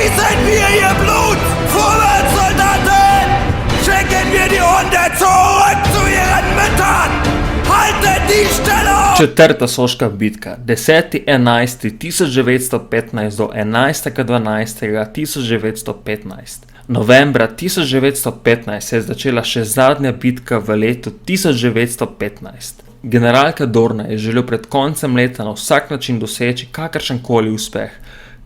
Vergießen wir ihr Blut! Vorwärts, Soldaten! Schicken wir die Hunde zurück zu ihren Müttern! Haltet die Stellung! Četrta soška bitka, 10.11.1915 do 11.12.1915. Novembra 1915 se je začela še zadnja bitka v letu 1915. Generalka Dorna je želel pred koncem leta na vsak način doseči kakršenkoli uspeh,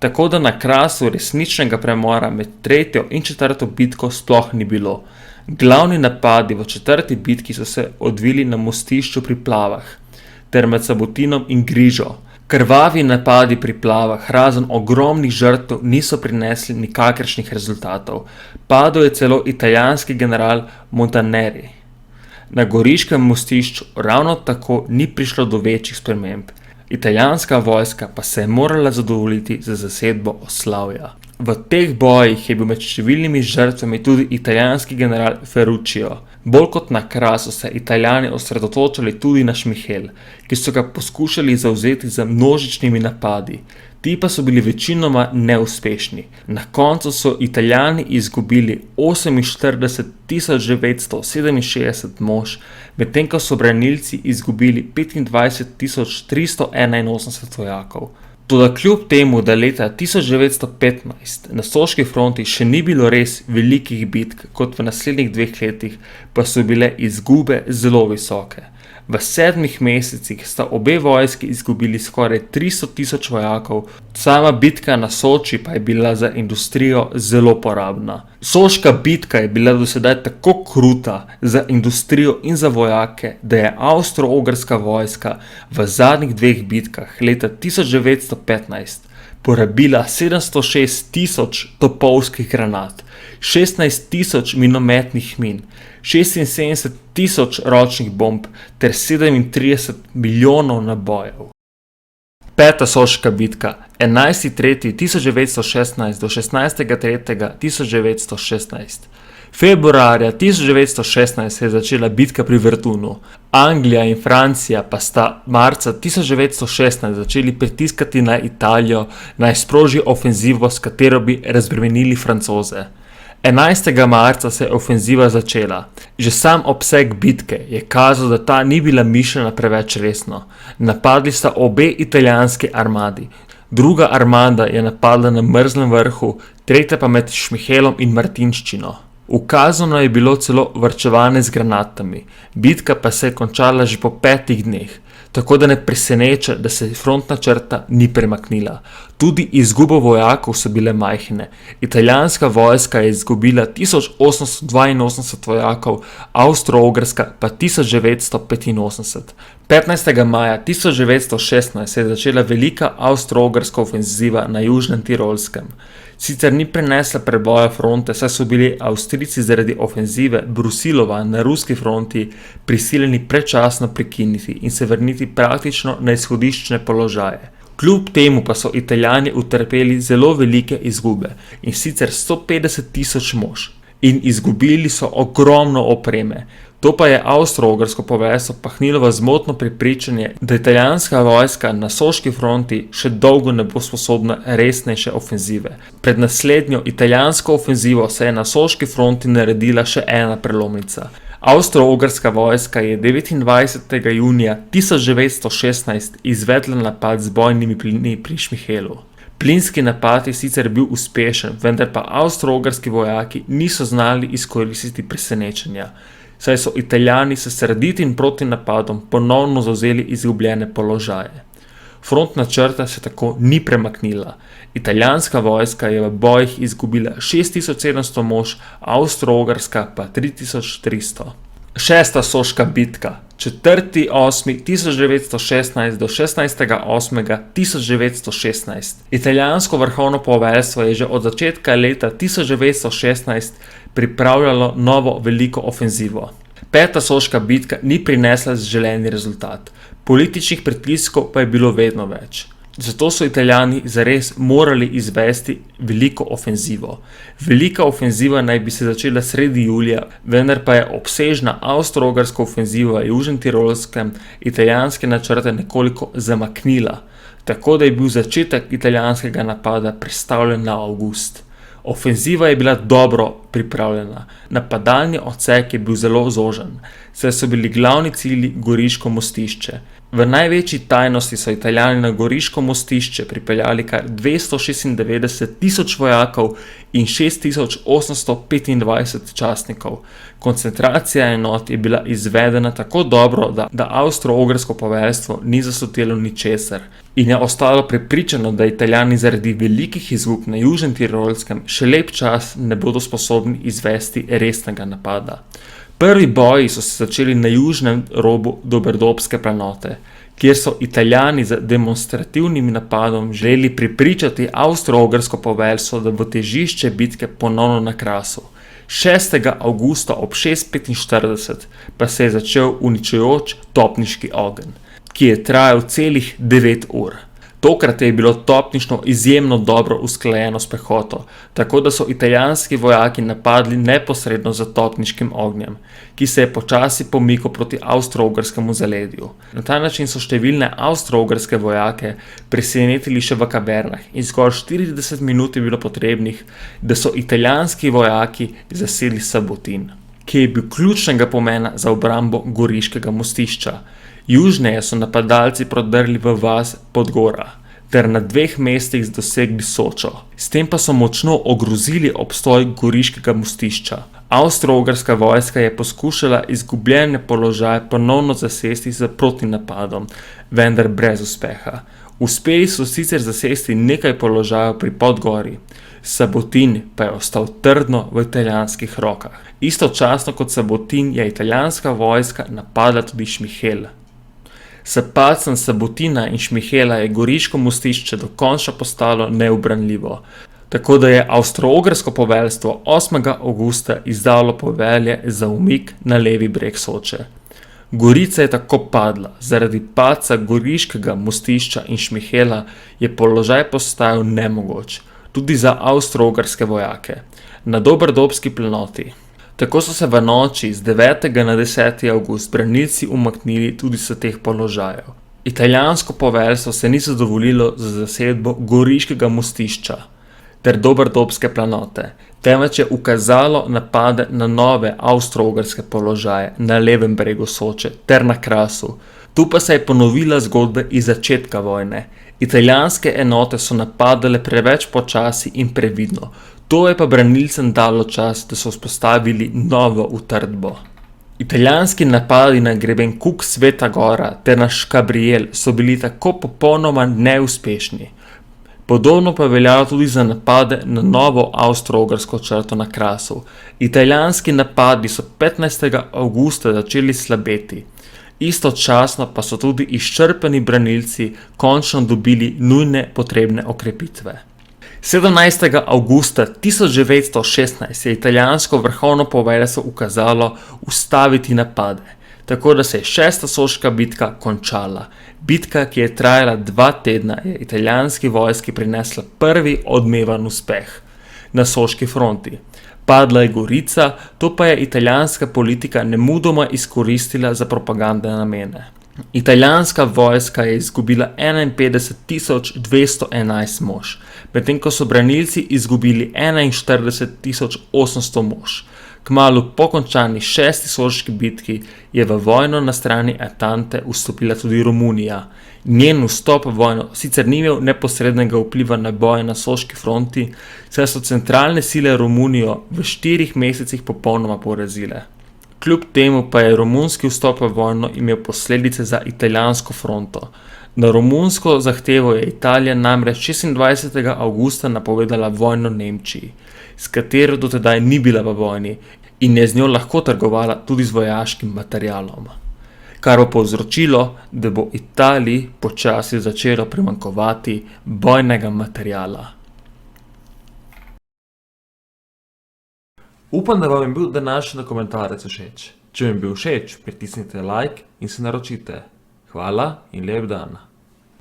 tako da na Krasu resničnega premora med tretjo in četrto bitko sploh ni bilo. Glavni napadi v četrti bitki so se odvili na mostišču pri Plavah, ter med Sabotinom in Grižo. Krvavi napadi pri Plavah, razen ogromnih žrtev, niso prinesli nikakršnih rezultatov. Padel je celo italijanski general Montaneri. Na goriškem mostišču ravno tako ni prišlo do večjih sprememb. Italijanska vojska pa se je morala zadovoljiti za zasedbo Oslavja. V teh bojih je bil med številnimi žrtvami tudi italijanski general Ferruccio. Bolj kot na Kras so se Italijani osredotočali tudi na Šmihel, ki so ga poskušali zavzeti z množičnimi napadi. Ti pa so bili večinoma neuspešni. Na koncu so Italijani izgubili 48.967 mož, medtem ko so branilci izgubili 25.381 vojakov. Toda kljub temu, da leta 1915 na soški fronti še ni bilo res velikih bitk kot v naslednjih 2 letih, pa so bile izgube zelo visoke. V 7 mesecih sta obe vojski izgubili skoraj 300.000 vojakov, sama bitka na Soči pa je bila za industrijo zelo porabna. Soška bitka je bila do sedaj tako kruta za industrijo in za vojake, da je avstro-ogrska vojska v zadnjih 2 bitkah leta 1915 porabila 706.000 topovskih granat, 16.000 minometnih min, 76.000 ročnih bomb ter 37 milijonov nabojev. Peta soška bitka, 11.3.1916 do 16.3.1916. Februarja 1916 se je začela bitka pri Verdunu. Anglija in Francija pa sta marca 1916 začeli pritiskati na Italijo, naj sproži ofenzivo, s katero bi razbremenili Francoze. 11. marca se je ofenziva začela. Že sam obseg bitke je kazal, da ta ni bila mišljena preveč resno. Napadli sta obe italijanski armadi. Druga armada je napadla na Mrzlem vrhu, tretja pa med Šmihelom in Martinščino. Ukazano je bilo celo varčevanje z granatami. Bitka pa se je končala že po 5 dneh. Tako da ne preseneča, da se frontna črta ni premaknila. Tudi izgubo vojakov so bile majhne. Italijanska vojska je izgubila 1882 vojakov, Avstro-Ogrska pa 1985. 15. maja 1916 se je začela velika avstro-ogrska ofenziva na Južnem Tirolskem. Sicer ni prenesla preboja fronte, saj so bili Avstrijci zaradi ofenzive Brusilova na ruski fronti prisiljeni predčasno prekiniti in se vrniti praktično na izhodiščne položaje. Kljub temu pa so Italijani utrpeli zelo velike izgube, in sicer 150.000 mož, in izgubili so ogromno opreme. To pa je avstro-ogrsko poveljstvo pahnilo v zmotno prepričanje, da italijanska vojska na soški fronti še dolgo ne bo sposobna resnejše ofenzive. Pred naslednjo italijansko ofenzivo se je na soški fronti naredila še ena prelomnica. Avstro-ogrska vojska je 29. junija 1916 izvedla napad z bojnimi plini pri Šmihelu. Plinski napad je sicer bil uspešen, vendar pa avstro-ogrski vojaki niso znali izkoristiti presenečenja, saj so Italijani s srditim protinapadom ponovno zavzeli izgubljene položaje. Frontna črta se tako ni premaknila. Italijanska vojska je v bojih izgubila 6.700 mož, avstro-ogrska pa 3.300. Šesta soška bitka, 4.8.1916 do 16.8.1916. Italijansko vrhovno poveljstvo je že od začetka leta 1916 pripravljalo novo veliko ofenzivo. Peta soška bitka ni prinesla želeni rezultat, političnih pritiskov pa je bilo vedno več. Zato so Italijani zares morali izvesti veliko ofenzivo. Velika ofenziva naj bi se začela sredi julija, vendar pa je obsežna avstro-ogrska ofenziva v Južnem Tirolskem italijanske načrte nekoliko zamaknila, tako da je bil začetek italijanskega napada prestavljen na avgust. Ofenziva je bila dobro pripravljena, napadalni odsek je bil zelo zožen, saj so bili glavni cilji Goriško mostišče. V največji tajnosti so Italijani na Goriško mostišče pripeljali kar 296.000 vojakov in 6.825 častnikov. Koncentracija enot je bila izvedena tako dobro, da avstro-ogrsko poveljstvo ni zaslutilo ničesar in je ostalo prepričano, da Italijani zaradi velikih izgub na Južnem Tirolskem še lep čas ne bodo sposobni izvesti resnega napada. Prvi boji so se začeli na južnem robu Doberdobske planote, kjer so Italijani z demonstrativnim napadom želeli prepričati avstro-ogrsko poveljstvo, da bo težišče bitke ponovno na Krasu. 6. avgusta ob 6:45 pa se je začel uničujoč topniški ogenj, ki je trajal celih 9 ur. Tokrat je bilo topništvo izjemno dobro usklajeno s pehoto, tako da so italijanski vojaki napadli neposredno za topniškim ognjem, ki se je počasi pomikal proti avstro-ogrskemu zaledju. Na ta način so številne avstro-ogrske vojake presenetili še v kavernah in skoraj 40 minut je bilo potrebnih, da so italijanski vojaki zasedli Sabotin, ki je bil ključnega pomena za obrambo Goriškega mostišča. Južneje so napadalci prodrli v vas Podgora ter na 2 mestih dosegli Sočo. S tem pa so močno ogrozili obstoj Goriškega mostišča. Avstro-ogrska vojska je poskušala izgubljene položaje ponovno zasesti z protinapadom, vendar brez uspeha. Uspeli so sicer zasesti nekaj položajev pri Podgori, Sabotin pa je ostal trdno v italijanskih rokah. Istočasno kot Sabotin je italijanska vojska napadla tudi Šmihel. S padcem Sabotina in Šmihela je Goriško mostišče dokončno postalo neubranljivo, tako da je avstro-ogrsko poveljstvo 8. avgusta izdalo povelje za umik na levi breg Soče. Gorica je tako padla, zaradi padca Goriškega mostišča in Šmihela je položaj postajal nemogoč, tudi za avstro-ogrske vojake, na Doberdobski planoti. Tako so se v noči z 9. na 10. avgust branilci umaknili tudi s teh položajev. Italijansko poveljstvo se ni zadovoljilo z zasedbo Goriškega mostišča ter Doberdobske planote, temveč je ukazalo napade na nove avstro-ogrske položaje na levem bregu Soče ter na Krasu. Tu pa se je ponovila zgodba iz začetka vojne. Italijanske enote so napadale preveč počasi in previdno. To je pa branilcem dalo čas, da so vzpostavili novo utrdbo. Italijanski napadi na greben Kuk Sveta Gora ter na Škabriel so bili tako popolnoma neuspešni. Podobno pa veljalo tudi za napade na novo avstro-ogrsko črto na Krasu. Italijanski napadi so 15. avgusta začeli slabeti. Istočasno pa so tudi izčrpani branilci končno dobili nujne potrebne okrepitve. 17. avgusta 1916 je italijansko vrhovno poveljstvo ukazalo ustaviti napade, tako da se je 6. soška bitka končala. Bitka, ki je trajala 2 tedna, je italijanski vojski prinesla prvi odmevan uspeh na soški fronti. Padla je Gorica, to pa je italijanska politika nemudoma izkoristila za propagandne namene. Italijanska vojska je izgubila 51.211 mož, medtem ko so branilci izgubili 41.800 mož. Kmalu po končani 6. soški bitki je v vojno na strani Atante vstopila tudi Romunija. Njen vstop v vojno sicer ni imel neposrednega vpliva na boje na soški fronti, saj so centralne sile Romunijo v 4 mesecih popolnoma porazile. Kljub temu pa je romunski vstop v vojno imel posledice za italijansko fronto. Na romunsko zahtevo je Italija namreč 26. avgusta napovedala vojno Nemčiji, s katero do tedaj ni bila v vojni in je z njo lahko trgovala tudi z vojaškim materialom, kar bo povzročilo, da bo Italiji počasi začelo primanjkovati bojnega materiala. Upam, da vam je bil današnji dokumentarec všeč. Če vam je bil všeč, pritisnite like in se naročite. Hvala in lep dan.